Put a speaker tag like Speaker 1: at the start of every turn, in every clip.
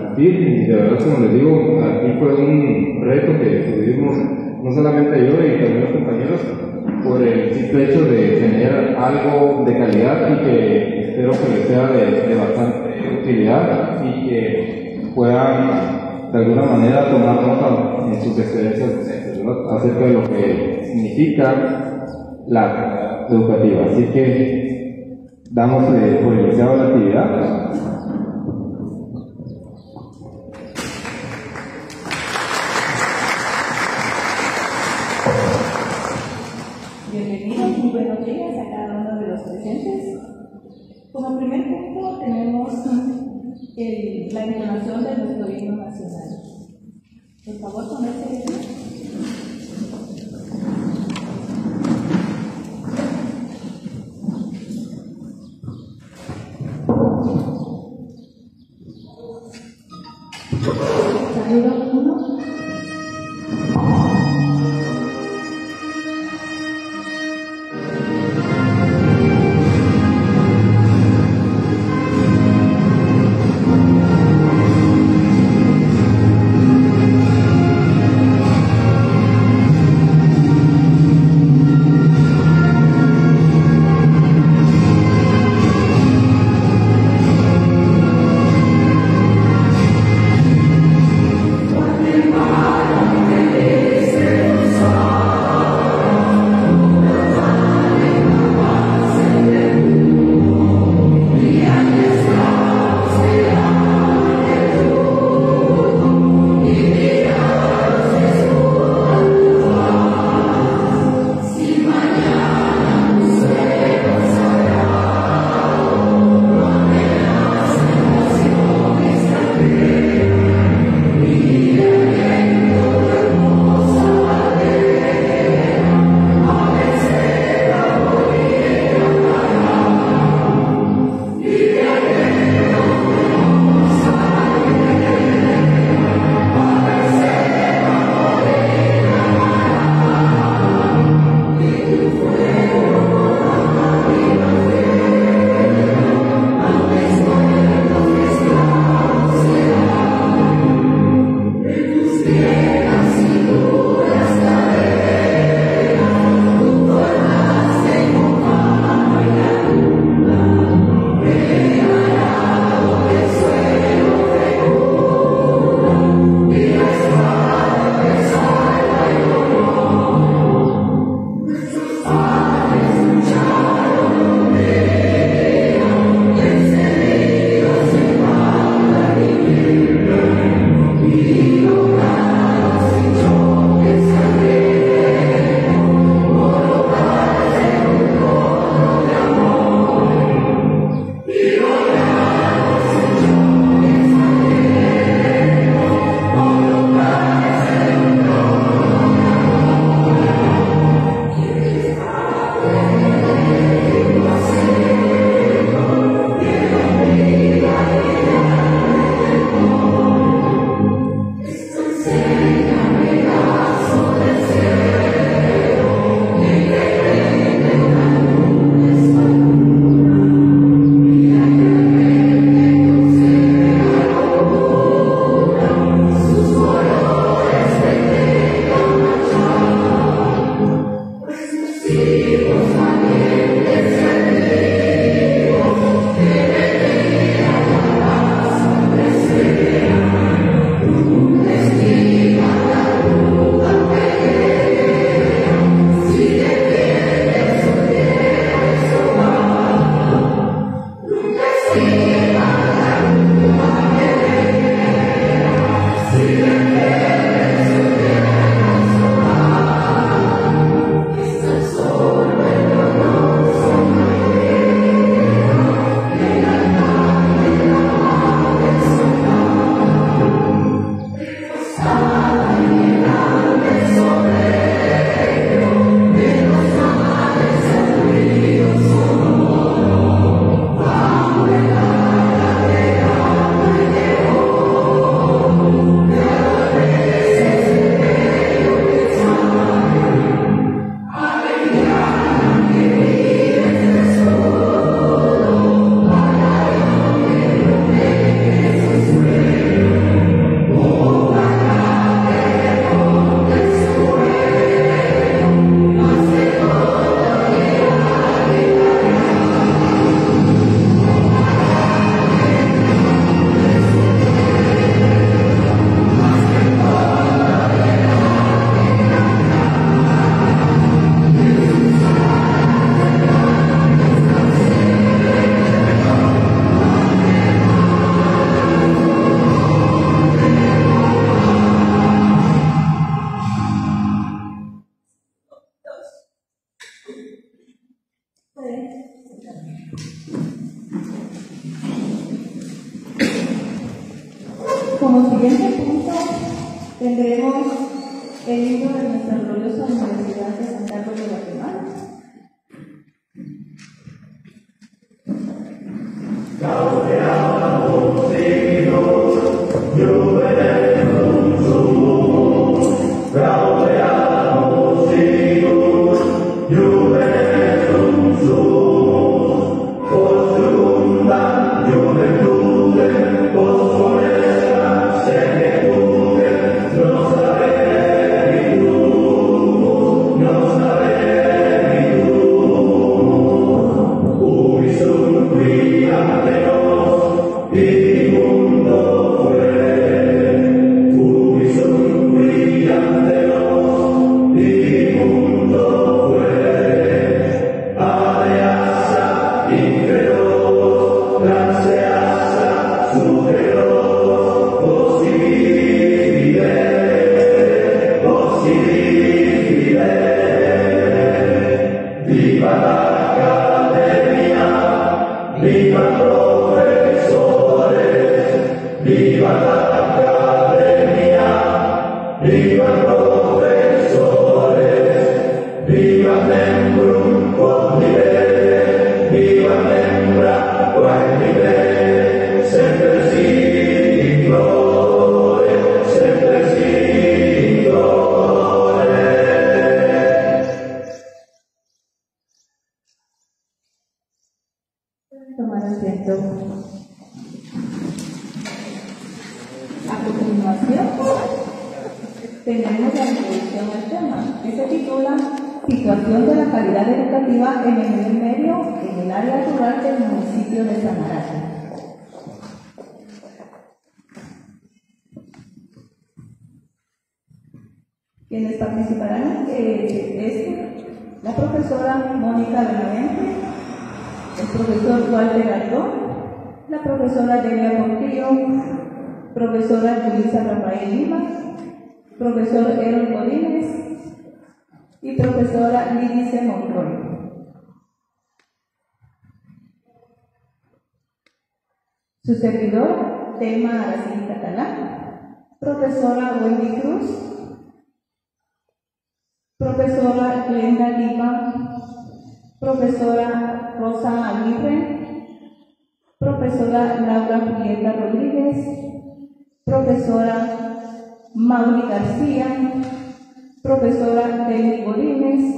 Speaker 1: cumplir, y de verdad, como les digo, aquí fue un reto que tuvimos, no solamente yo y también los compañeros, por el simple hecho de tener algo de calidad y que espero que les sea de bastante utilidad y que puedan de alguna manera tomar nota en sus experiencias docentes, ¿verdad? Acerca de lo que significa la calidad educativa. Así que damos por iniciado la actividad.
Speaker 2: Bienvenidos, muy buenos días a cada uno de los presentes. Como primer punto tenemos la entonación de nuestro himno nacional. Por favor, ponerse de pie. Saludo 1. Como siguiente punto, tendremos el libro de nuestra gloriosa Universidad de San Carlos de Guatemala. Tomar asiento. A continuación, tenemos la introducción al tema, que se titula Situación de la calidad educativa en el nivel medio en el área rural del municipio de Sanarate. Quienes participarán es la profesora Mónica Benavente, el profesor Walter Aldón, la profesora Delia Portillo, profesora Julissa Rafael Lima, profesor Eron Godínez y profesora Lídice Monroy. Su servidor, Telma Araceli Catalán, profesora Wendy Cruz, profesora Glenda Lima, profesora Rosa Aguirre, profesora Laura Julieta Rodríguez, profesora Mauri García, profesora Deli Godínez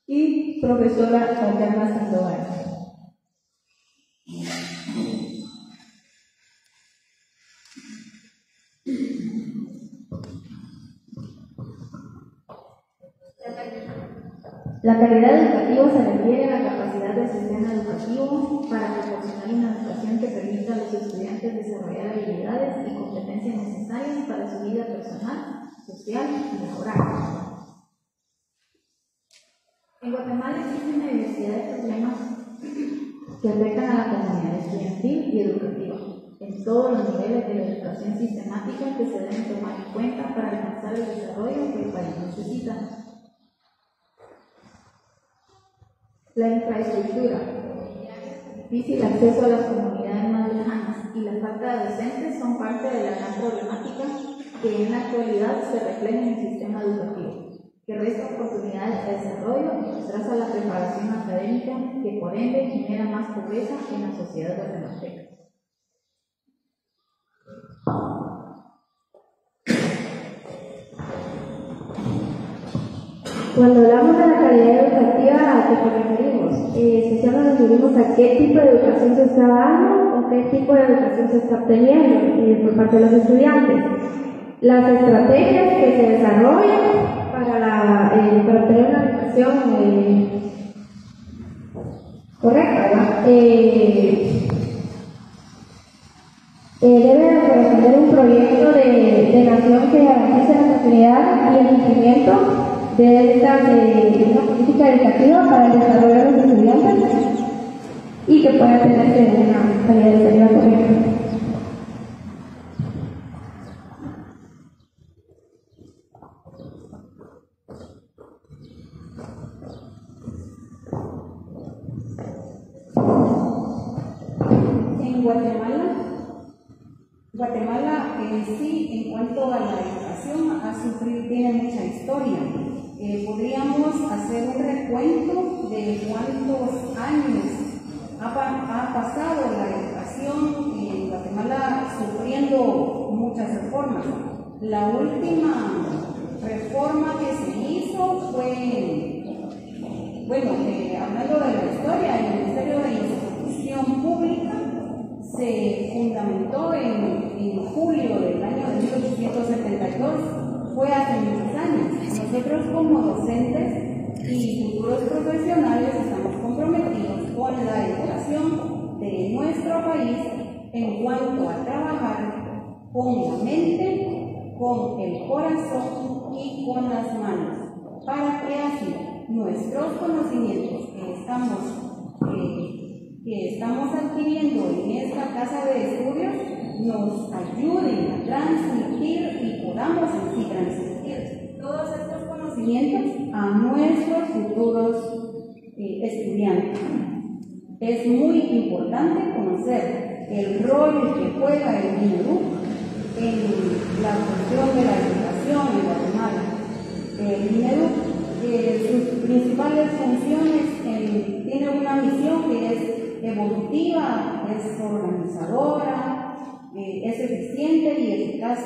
Speaker 2: y profesora Tatiana Sandoval.
Speaker 3: La calidad educativa se refiere a la capacidad del sistema educativo para proporcionar una educación que permita a los estudiantes desarrollar habilidades y competencias necesarias para su vida personal, social y laboral. En Guatemala existe una diversidad de problemas que afectan a la comunidad estudiantil y educativa en todos los niveles de la educación sistemática que se deben tomar en cuenta para alcanzar el desarrollo que el país necesita. La infraestructura, difícil acceso a las comunidades más lejanas y la falta de docentes son parte de la gran problemática que en la actualidad se refleja en el sistema educativo, que resta oportunidades de desarrollo y retrasa la preparación académica, que por ende genera más pobreza en la sociedad guatemalteca.
Speaker 4: Cuando hablamos de la calidad educativa, ¿a qué nos referimos? Especialmente nos referimos a qué tipo de educación se está dando o qué tipo de educación se está obteniendo por parte de los estudiantes. Las estrategias que se desarrollan para obtener una educación correcta, ¿verdad? Debe corresponder un proyecto de nación que garantice la continuidad y el cumplimiento de una política educativa para el desarrollo de los estudiantes y que pueda tener una calidad educativa correcta.
Speaker 2: En Guatemala
Speaker 5: Guatemala en sí, en cuanto a la educación, tiene mucha historia. Podríamos hacer un recuento de cuántos años ha pasado la educación en Guatemala sufriendo muchas reformas. La última reforma que se hizo fue, hablando de la historia, el Ministerio de Instrucción Pública se fundamentó en julio del año de 1872, fue hace muchos años. Nosotros como docentes y futuros profesionales estamos comprometidos con la educación de nuestro país en cuanto a trabajar con la mente, con el corazón y con las manos, para que así nuestros conocimientos que estamos adquiriendo en esta casa de estudios nos ayuden a transmitir y podamos así transmitir todos estos conocimientos a nuestros futuros estudiantes. Es muy importante conocer el rol que juega el MINEDUC en la cuestión de la educación en Guatemala. El MINEDUC, sus principales funciones, tiene una misión que es evolutiva, es organizadora, es eficiente y eficaz.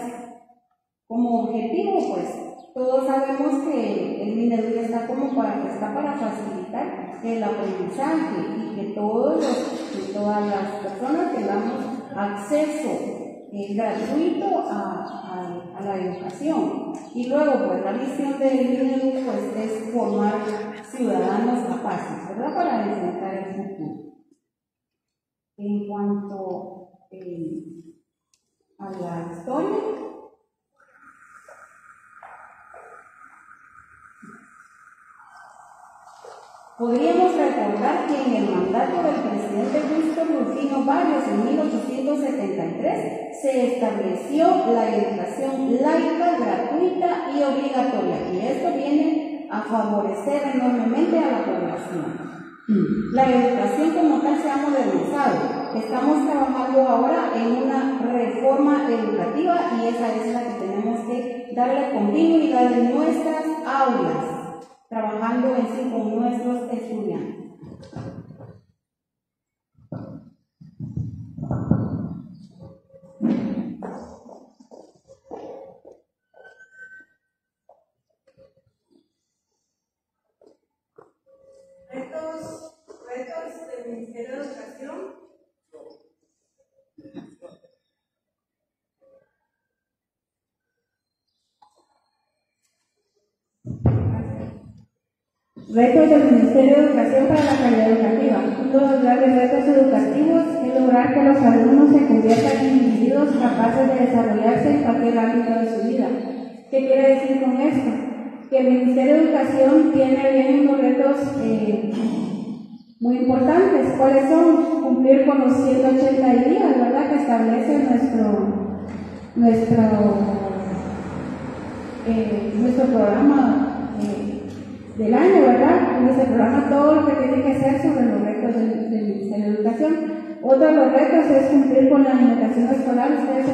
Speaker 5: Como objetivo, pues, todos sabemos que el MINEDUC está para facilitar el aprendizaje y que todas las personas tengamos acceso gratuito a la educación. Y luego, pues, la misión del MINEDUC, pues, es formar ciudadanos capaces, ¿verdad?, para enfrentar el futuro. En cuanto a la historia, podríamos recordar que en el mandato del presidente Víctor Rufino Barrios en 1873 se estableció la educación laica, gratuita y obligatoria, y esto viene a favorecer enormemente a la población. La educación como tal se ha modernizado. Estamos trabajando ahora en una reforma educativa y esa es la que tenemos que darle continuidad en nuestras aulas, trabajando en sí con nuestros estudiantes. Retos del Ministerio de Educación.
Speaker 4: Retos del Ministerio de Educación para la calidad educativa. Uno de los grandes retos educativos es lograr que los alumnos se conviertan en individuos capaces de desarrollarse en cualquier ámbito de su vida. ¿Qué quiere decir con esto? Que el Ministerio de Educación tiene bien unos retos muy importantes. ¿Cuáles son? Cumplir con los 180 días, ¿verdad?, que establece nuestro programa del año, ¿verdad? En ese programa todo lo que tiene que hacer sobre los retos del Ministerio de Educación. Otro de los retos es cumplir con la alimentación escolar. Ustedes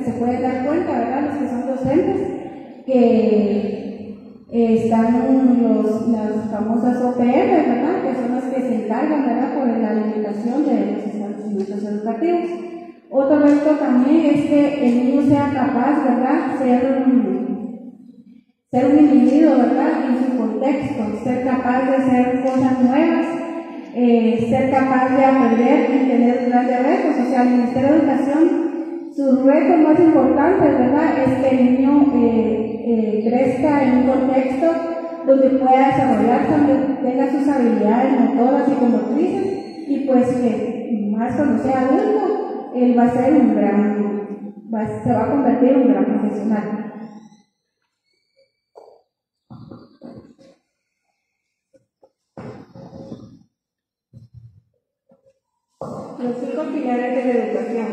Speaker 4: se pueden dar cuenta, ¿verdad?, los que son docentes, que están las famosas OPM, ¿verdad?, que son las que se encargan, ¿verdad?, por la alimentación de los establecimientos educativos. Otro reto también es que el niño sea capaz, ¿verdad?, ser un individuo, ¿verdad?, en su contexto, ser capaz de hacer cosas nuevas, ser capaz de aprender y tener grandes retos. O sea, el Ministerio de Educación, sus retos más importantes, ¿verdad?, es que el niño crezca en un contexto donde pueda desarrollar, donde tenga sus habilidades motoras y psicomotrices, y pues que más cuando sea adulto, él va a ser se va a convertir en un gran profesional. Los 5 pilares de la educación: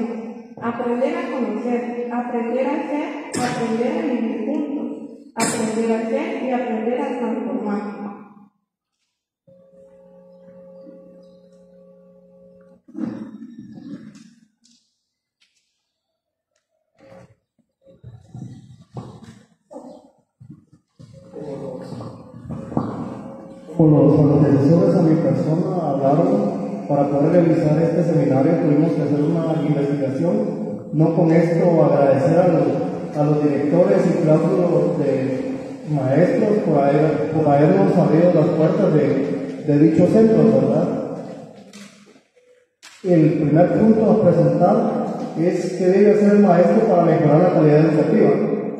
Speaker 4: aprender a conocer, aprender a ser, aprender a vivir juntos, aprender a ser y aprender a transformar.
Speaker 6: Como los antecesores a mi persona hablaron, para poder realizar este seminario tuvimos que hacer una investigación. No con esto agradecer a los directores y claustros de maestros por habernos abrido las puertas de dichos centros, ¿verdad? El primer punto a presentar es qué debe hacer el maestro para mejorar la calidad educativa.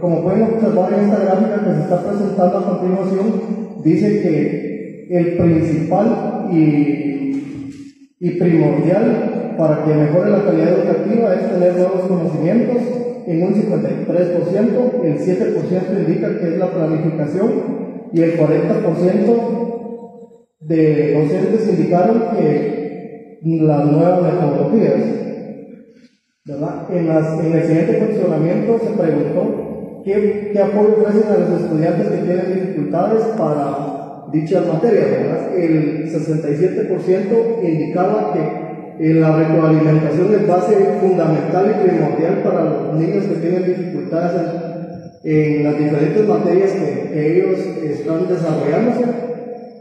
Speaker 6: Como pueden observar en esta gráfica que se está presentando a continuación, dice que el principal y primordial para que mejore la calidad educativa es tener nuevos conocimientos en un 53%, el 7% indica que es la planificación y el 40% de docentes indicaron que las nuevas metodologías, ¿verdad? En el siguiente cuestionamiento se preguntó qué apoyo ofrecen a los estudiantes que tienen dificultades para dichas materias, ¿verdad? El 67% indicaba que la retroalimentación es base fundamental y primordial para los niños que tienen dificultades en las diferentes materias que ellos están desarrollándose.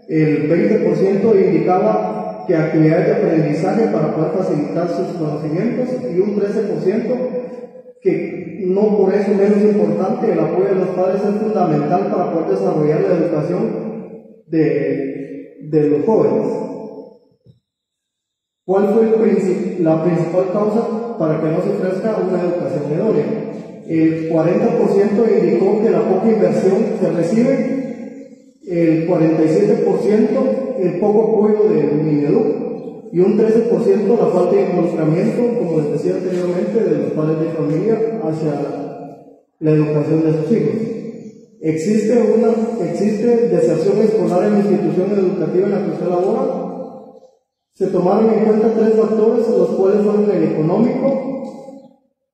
Speaker 6: El 20% indicaba que actividades de aprendizaje para poder facilitar sus conocimientos y un 13% que no por eso menos importante, el apoyo de los padres es fundamental para poder desarrollar la educación de los jóvenes. ¿Cuál fue la principal causa para que no se ofrezca una educación idónea? El 40% indicó que la poca inversión se recibe, el 47% el poco apoyo del Mineduc y un 13% la falta de involucramiento, como les decía anteriormente, de los padres de familia hacia la educación de sus hijos. Existe deserción escolar en la institución educativa en la que usted labora. Se tomaron en cuenta 3 factores, los cuales fueron el económico,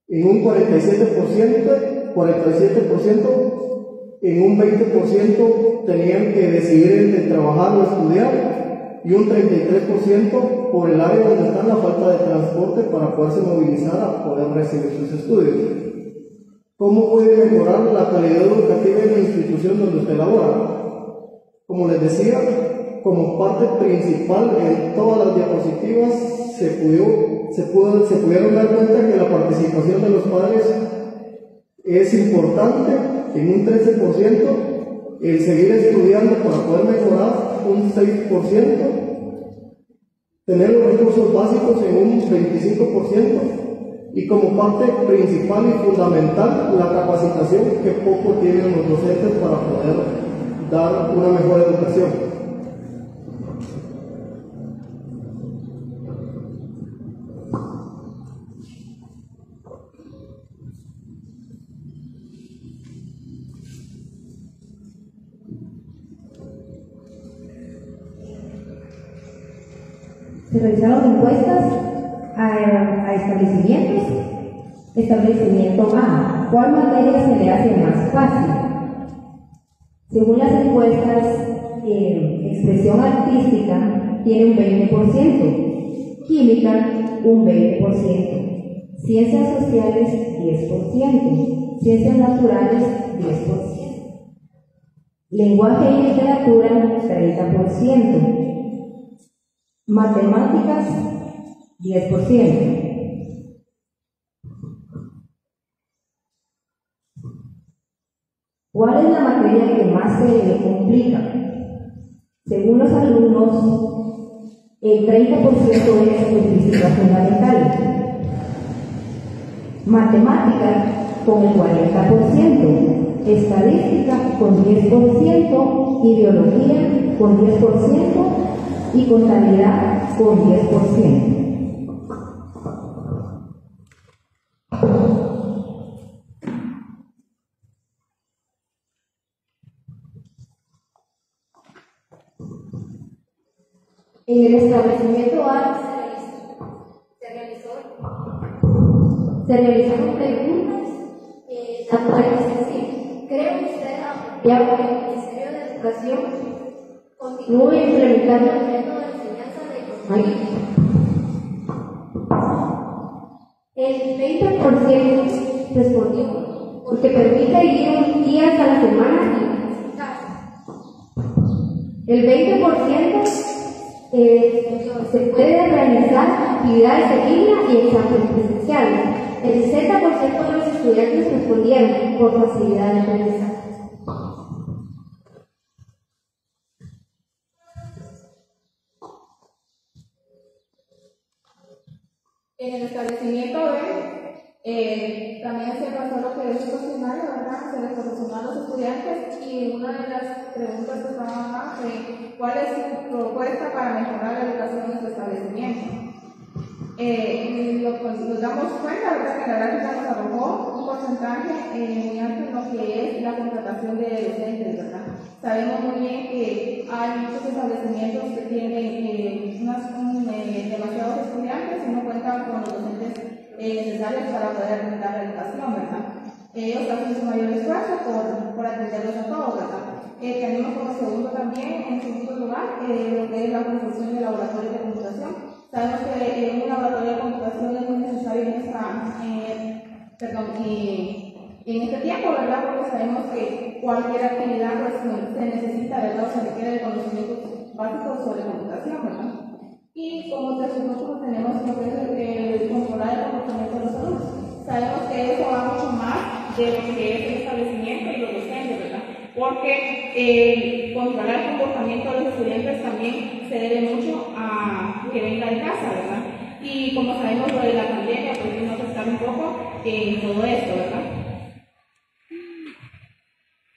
Speaker 6: en un 47%, en un 20% tenían que decidir entre trabajar o estudiar, y un 33% por el área donde está la falta de transporte para poderse movilizar a poder recibir sus estudios. ¿Cómo puede mejorar la calidad educativa en la institución donde usted labora? Como les decía, como parte principal en todas las diapositivas se pudieron dar cuenta que la participación de los padres es importante en un 13%, el seguir estudiando para poder mejorar un 6%, tener los recursos básicos en un 25%, y como parte principal y fundamental la capacitación que poco tienen los docentes para poder dar una mejor educación.
Speaker 4: Se realizaron encuestas a establecimientos. Establecimiento A, ¿cuál materia se le hace más fácil? Según las encuestas, expresión artística tiene un 20%, química un 20%, ciencias sociales 10%, ciencias naturales 10%, lenguaje y literatura 30%, matemáticas 10%. ¿Cuál es la materia que más se le complica? Según los alumnos, el 30% es física fundamental, matemática con el 40%, estadística con 10%, y biología con 10% y contabilidad con 10%. En el establecimiento A se realizaron preguntas así. ¿Cree usted apropiado que el Ministerio de Educación continúe implementando el método de enseñanza de los mayores? El 20% respondió porque permite ir un día a la semana y visitar. El 20% se puede realizar actividades en línea y exámenes presenciales. El 60% de los estudiantes respondieron por facilidad de aprendizaje.
Speaker 3: En el establecimiento también se pasó lo que es un cuestionario, ¿verdad? Se les proporcionó a los estudiantes y una de las preguntas que estaba ¿cuál es su propuesta para mejorar la educación en su establecimiento? Nos damos cuenta, ¿verdad?, que la gráfica nos arrojó un porcentaje muy alto en lo que es la contratación de docentes, ¿verdad? Sabemos muy bien que hay muchos establecimientos que tienen demasiados estudiantes y no cuentan con los docentes necesarios para poder brindar la educación, ¿verdad? Ellos hacen su mayor esfuerzo por atenderlos a todos, ¿verdad? Tenemos como segundo también, en segundo lugar, lo que es la construcción de laboratorios de computación. Sabemos que un laboratorio de computación es muy necesario en este tiempo, ¿verdad? Porque sabemos que cualquier actividad pues, se necesita, ¿verdad? Se requiere de conocimientos básicos sobre computación, ¿verdad? Y como tercer grupo tenemos lo que es el controlar el comportamiento de los alumnos. Sabemos que eso va mucho más de lo que es el establecimiento y los docentes, ¿verdad? Porque controlar el comportamiento de los estudiantes también se debe mucho a que venga de casa, ¿verdad? Y como sabemos lo de la pandemia, pues vino a afectar un poco en todo esto, ¿verdad?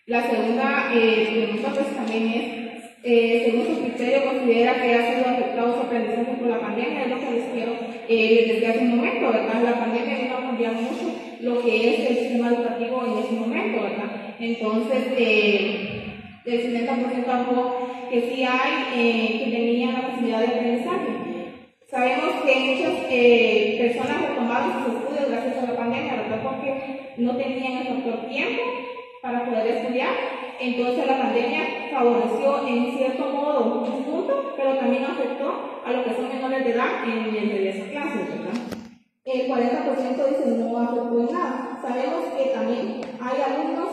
Speaker 3: La segunda pregunta pues también es, según su criterio, considera que ha sido afectado su aprendizaje por la pandemia. Es lo que les quiero desde hace un momento, ¿verdad? La pandemia vino a cambiar mucho lo que es el sistema educativo en ese momento, ¿verdad? Entonces, el 70% arrojó que sí hay, que tenían la facilidad de aprendizaje. Sabemos que muchas personas retomaron sus estudios gracias a la pandemia, ¿verdad? Porque no tenían el factor tiempo para poder estudiar. Entonces la pandemia favoreció en cierto modo un punto, pero también afectó a los que son menores de edad en el regreso a clases, ¿verdad? El 40% dice no afectó en nada. Sabemos que también hay alumnos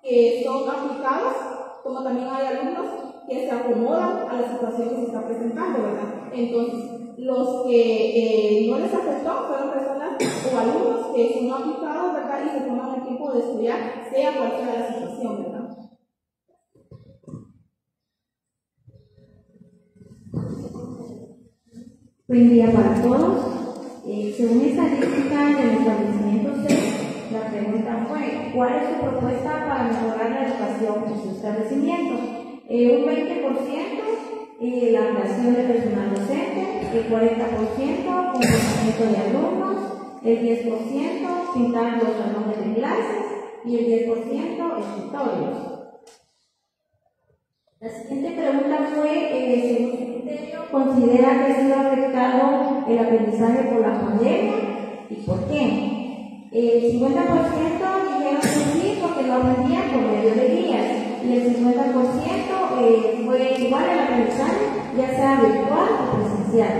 Speaker 3: que son aplicados, como también hay alumnos que se acomodan a la situación que se está presentando, ¿verdad? Entonces, los que no les afectó fueron personas o alumnos que son aplicados, ¿verdad? Y se toman el tiempo de estudiar, sea cual sea la situación, ¿verdad?
Speaker 4: Buen día para todos. Según estadística del establecimiento C, la pregunta fue: ¿cuál es su propuesta para mejorar la educación en su establecimiento? Un 20%, la ampliación de personal docente, el 40%, comportamiento de alumnos, el 10%, pintar los salones de clases y el 10% escritorios. La siguiente pregunta fue, según su criterio, ¿considera que ha sido afectado el aprendizaje por la pandemia y por qué? El 50% dijeron que sí, porque lo aprendían por medio de guías, y el 50% fue igual el aprendizaje, ya sea virtual o presencial.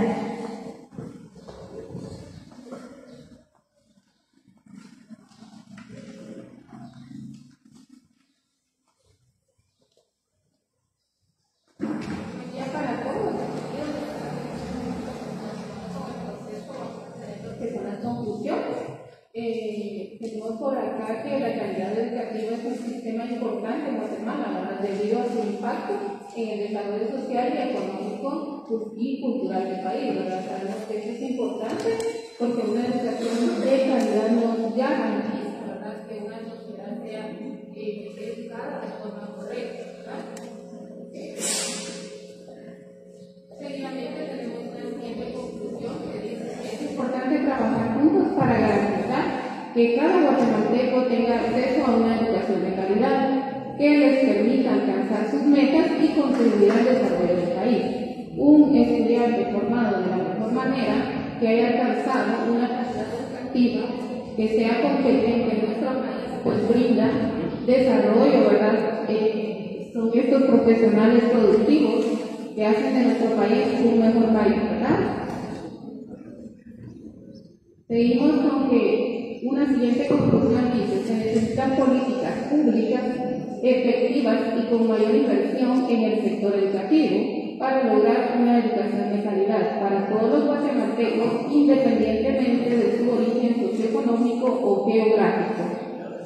Speaker 3: Tenemos por acá que la calidad educativa es un sistema importante en Guatemala, ¿verdad? Debido a su impacto en el desarrollo social y económico y cultural del país, ¿verdad? Sabemos que eso es importante porque una educación de calidad nos garantiza, ¿verdad?, que una sociedad sea educada de forma correcta, ¿verdad? Seguidamente tenemos una siguiente conclusión que dice que es importante trabajar juntos para garantizar que cada guatemalteco tenga acceso a una educación de calidad que les permita alcanzar sus metas y contribuir al desarrollo del país. Un estudiante formado de la mejor manera, que haya alcanzado una calidad educativa, que sea competente en nuestro país, pues brinda desarrollo, ¿verdad? Son estos profesionales productivos que hacen de nuestro país un mejor país, ¿verdad? Seguimos con que una siguiente conclusión dice: se necesitan políticas públicas
Speaker 7: efectivas y con mayor inversión en el sector educativo para lograr una educación de calidad para todos los guatemaltecos, independientemente de su origen socioeconómico o geográfico.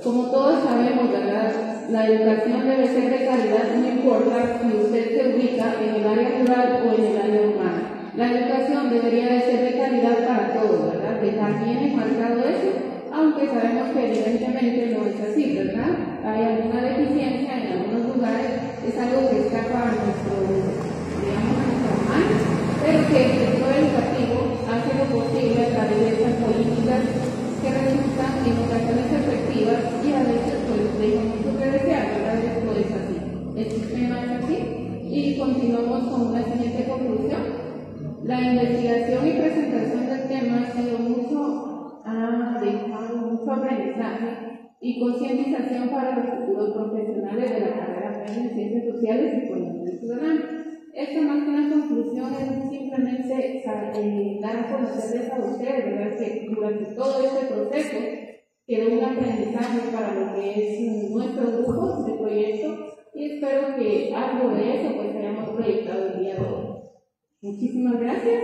Speaker 7: Como todos sabemos, ¿verdad?, la educación debe ser de calidad, no importa si usted se ubica en el área rural o en el área urbana. La educación debería de ser de calidad para todos, ¿verdad? Dejar bien enmarcado eso, aunque sabemos que evidentemente no es así, ¿verdad? Hay alguna deficiencia en algunos lugares, es algo que escapa a nuestro, digamos, a nuestras manos, pero que el sector educativo hace lo posible a través de estas políticas que resultan en ocasiones efectivas y a veces pues dejan mucho que desear, ¿verdad? Esto es así. El sistema es así. Y continuamos con una siguiente conclusión. La investigación y presentación del tema ha dejado mucho aprendizaje y concientización para los futuros profesionales de la carrera en Ciencias Sociales y Formación Ciudadana. Esto más que una conclusión es simplemente dar a conocerles a ustedes, ¿verdad?, que durante todo este proceso quedó un aprendizaje para lo que es nuestro grupo de proyecto y espero que algo de eso pues hayamos proyectado el día de hoy. Muchísimas gracias.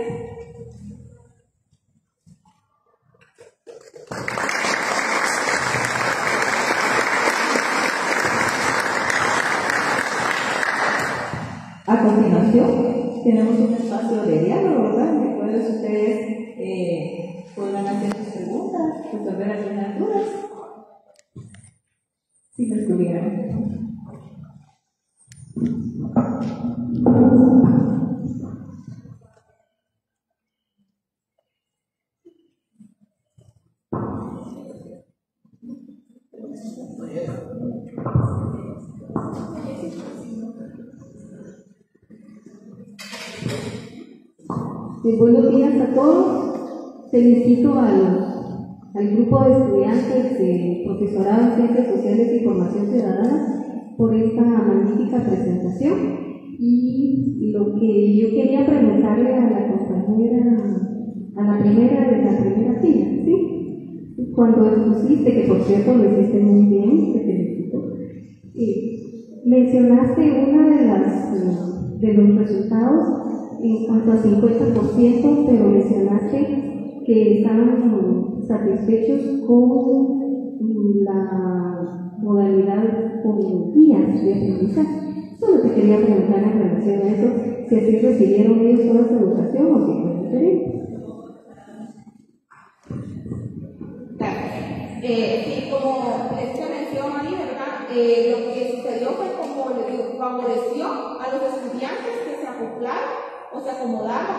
Speaker 2: A continuación, tenemos un espacio de diálogo, ¿verdad? En el cual ustedes podrán hacer sus preguntas, resolver algunas dudas. Si lo estuvieran.
Speaker 4: Buenos días a todos. Felicito al grupo de estudiantes de profesorado en Ciencias Sociales y Formación Ciudadana por esta magnífica presentación. Y lo que yo quería preguntarle a la compañera, a la primera fila, ¿sí? Cuando expusiste, que por cierto lo hiciste muy bien, te felicito, mencionaste de los resultados en cuanto al 50%, pero mencionaste que estaban satisfechos con la modalidad con guías de aprendizaje. Solo te quería preguntar en relación a eso, si así recibieron ellos toda esa educación o si fue diferente.
Speaker 5: Sí, como esta mención ahí, ¿verdad? Lo que sucedió fue como favoreció a los estudiantes que se acoplaron o se acomodaron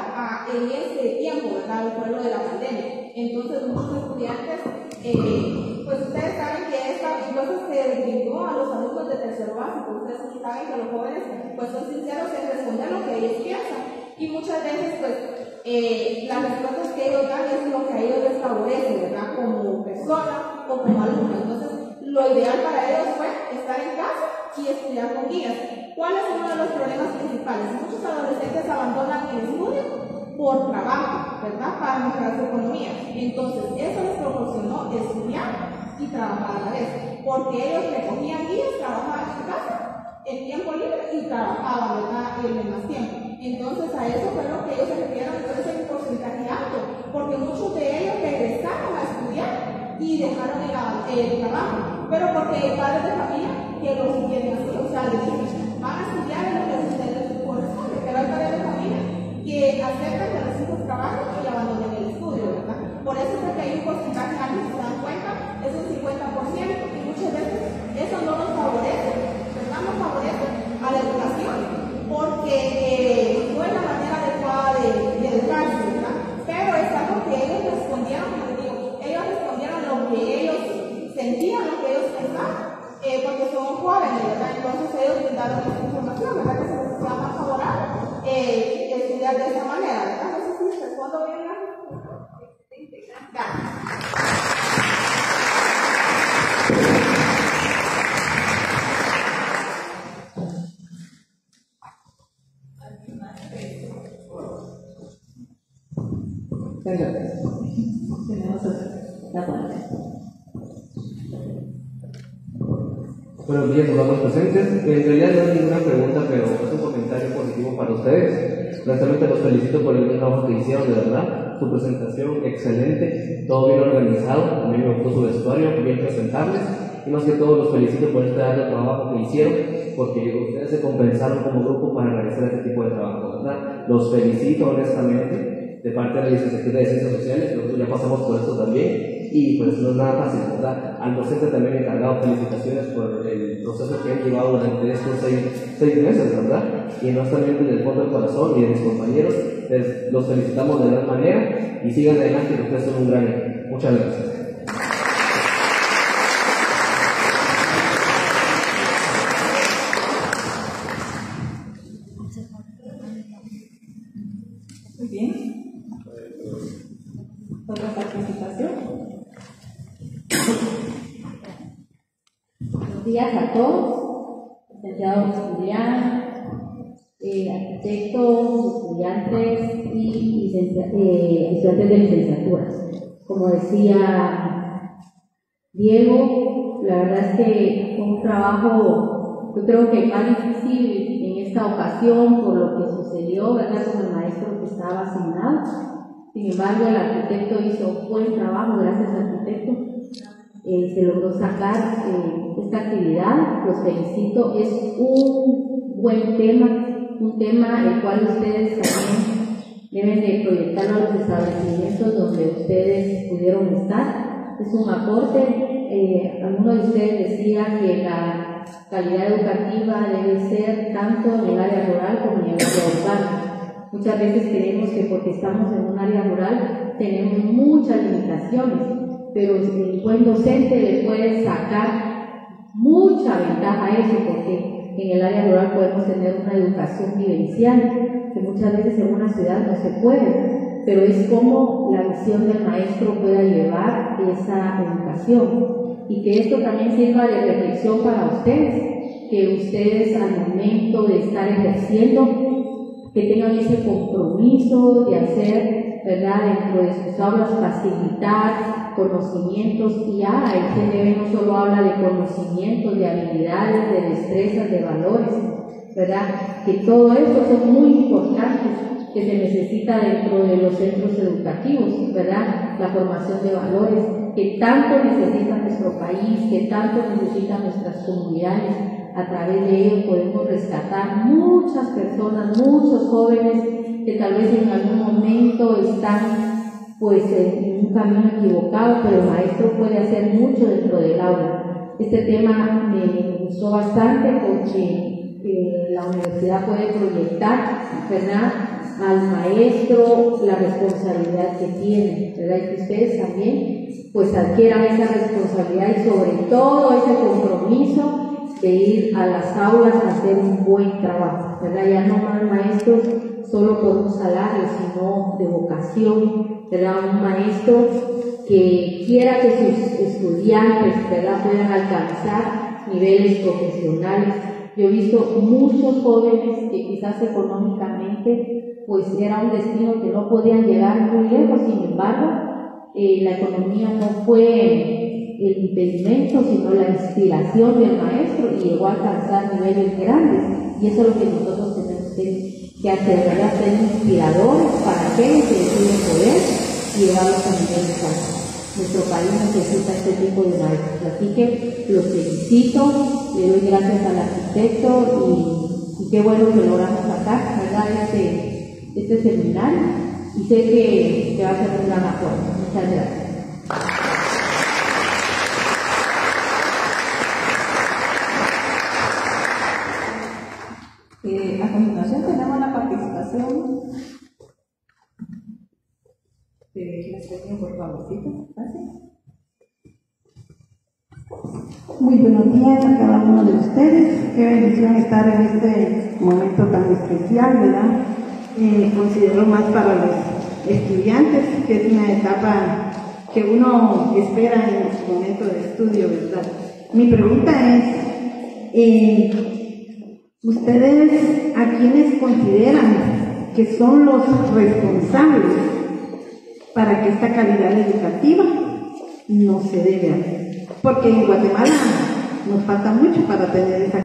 Speaker 5: en ese tiempo, ¿verdad? Al pueblo de la pandemia. Entonces, muchos estudiantes, pues ustedes saben que esta cosa se brindó a los alumnos de tercero básico. Ustedes saben que los jóvenes pues son sinceros en responder lo que ellos piensan. Y muchas veces, pues, las respuestas que ellos dan es lo que a ellos les favorece, ¿verdad? Como persona o como alumno. Entonces, lo ideal para ellos fue estar en casa y estudiar con guías. ¿Cuál es uno de los problemas principales? Muchos adolescentes abandonan el estudio por trabajo, ¿verdad? Para mejorar su economía. Entonces, eso les proporcionó estudiar y trabajar a la vez, porque ellos recogían guías, trabajaban en su casa en tiempo libre y trabajaban, ¿verdad?, en más tiempo. Entonces, a eso fue lo que ellos se refirieron, entonces en un porcentaje alto, porque muchos de ellos regresaron a estudiar y dejaron el trabajo, pero porque hay padres de familia que los quieren así, o sea, les dicen, van a estudiar en lo que a ustedes les corresponde, pero hay padres de familia que aceptan que los hijos trabajen y abandonen el estudio, ¿verdad? Por eso es que hay un porcentaje alto, si se dan cuenta, es un 50%, y muchas veces eso no nos favorece, ¿verdad? Nos favorece a la educación, porque no es la manera adecuada de educarse, ¿verdad? Pero es algo que ellos respondieron, como les digo, ellos respondieron lo que ellos sentían, lo que ellos pensaban, porque son jóvenes, ¿verdad? Entonces ellos brindaron esa información, ¿verdad? Que se les sea más favorable estudiar de esa manera, ¿verdad? No sé si respondo bien la
Speaker 8: Buenos días, nos vamos presentes. En realidad no es ninguna pregunta, pero es un comentario positivo para ustedes. Realmente los felicito por el buen trabajo que hicieron, de verdad. Su presentación excelente, todo bien organizado, también me gustó su vestuario, bien presentables. Y más que todo los felicito por este alto trabajo que hicieron, porque ustedes se compensaron como grupo para realizar este tipo de trabajo, ¿verdad? Los felicito honestamente de parte de la licenciatura de Ciencias Sociales, nosotros ya pasamos por esto también. Y pues no es nada fácil, ¿verdad? Al docente también encargado, felicitaciones por el proceso que han llevado durante estos seis meses, ¿verdad? Y honestamente del fondo del corazón y de mis compañeros, los felicitamos de gran manera y sigan adelante, que ustedes son un gran equipo. Muchas gracias.
Speaker 2: Muy bien. ¿Otra participación?
Speaker 3: Buenos días a todos, licenciados Julián, arquitectos, estudiantes y estudiantes de licenciaturas. Como decía Diego, la verdad es que fue un trabajo, yo creo que más difícil en esta ocasión por lo que sucedió, ¿verdad?, con el maestro que estaba asignado. Sin embargo, el arquitecto hizo buen trabajo, gracias al arquitecto. Se logró sacar esta actividad, los felicito, es un buen tema, un tema el cual ustedes también deben de proyectarlo a los establecimientos donde ustedes pudieron estar. Es un aporte, alguno de ustedes decía que la calidad educativa debe ser tanto en el área rural como en el área urbana. Muchas veces creemos que porque estamos en un área rural tenemos muchas limitaciones, pero el buen docente le puede sacar mucha ventaja a eso, porque en el área rural podemos tener una educación vivencial, que muchas veces en una ciudad no se puede, pero es como la visión del maestro pueda llevar esa educación, y que esto también sirva de reflexión para ustedes, que ustedes al momento de estar ejerciendo, que tengan ese compromiso de hacer, ¿verdad?, dentro de sus aulas facilitar conocimientos, y el CNB no solo habla de conocimientos, de habilidades, de destrezas, de valores, ¿verdad?, que todo esto son muy importantes, que se necesita dentro de los centros educativos, ¿verdad?, la formación de valores, que tanto necesita nuestro país, que tanto necesitan nuestras comunidades. A través de ello podemos rescatar muchas personas, muchos jóvenes que tal vez en algún momento están pues en un camino equivocado, pero el maestro puede hacer mucho dentro del aula. Este tema me gustó bastante porque la universidad puede proyectar, ¿verdad?, al maestro la responsabilidad que tiene, ¿verdad?, y que ustedes también pues adquieran esa responsabilidad y sobre todo ese compromiso de ir a las aulas a hacer un buen trabajo, ¿verdad? Ya no más maestros solo por un salario, sino de vocación, ¿verdad? Un maestro que quiera que sus estudiantes, ¿verdad?, puedan alcanzar niveles profesionales. Yo he visto muchos jóvenes que quizás económicamente pues era un destino que no podían llegar muy lejos, sin embargo, la economía no fue el impedimento, sino la inspiración del maestro, y llegó a alcanzar niveles grandes, y eso es lo que nosotros tenemos que hacer, ¿verdad?, ser inspiradores para aquellos que deciden poder y llevarlos a niveles altos. Nuestro país necesita este tipo de maestros, así que los felicito, le doy gracias al arquitecto y qué bueno que logramos sacar, ¿verdad?, este seminario, y sé que va a ser un gran apoyo. Muchas gracias.
Speaker 2: A continuación tenemos la participación de la señora, por favorcito. Gracias.
Speaker 9: Muy buenos días a cada uno de ustedes. Qué bendición estar en este momento tan especial, ¿verdad? Considero más para los estudiantes, que es una etapa que uno espera en su momento de estudio, ¿verdad? Mi pregunta es, ¿ustedes a quiénes consideran que son los responsables para que esta calidad educativa no se dé? Porque en Guatemala nos falta mucho para tener esa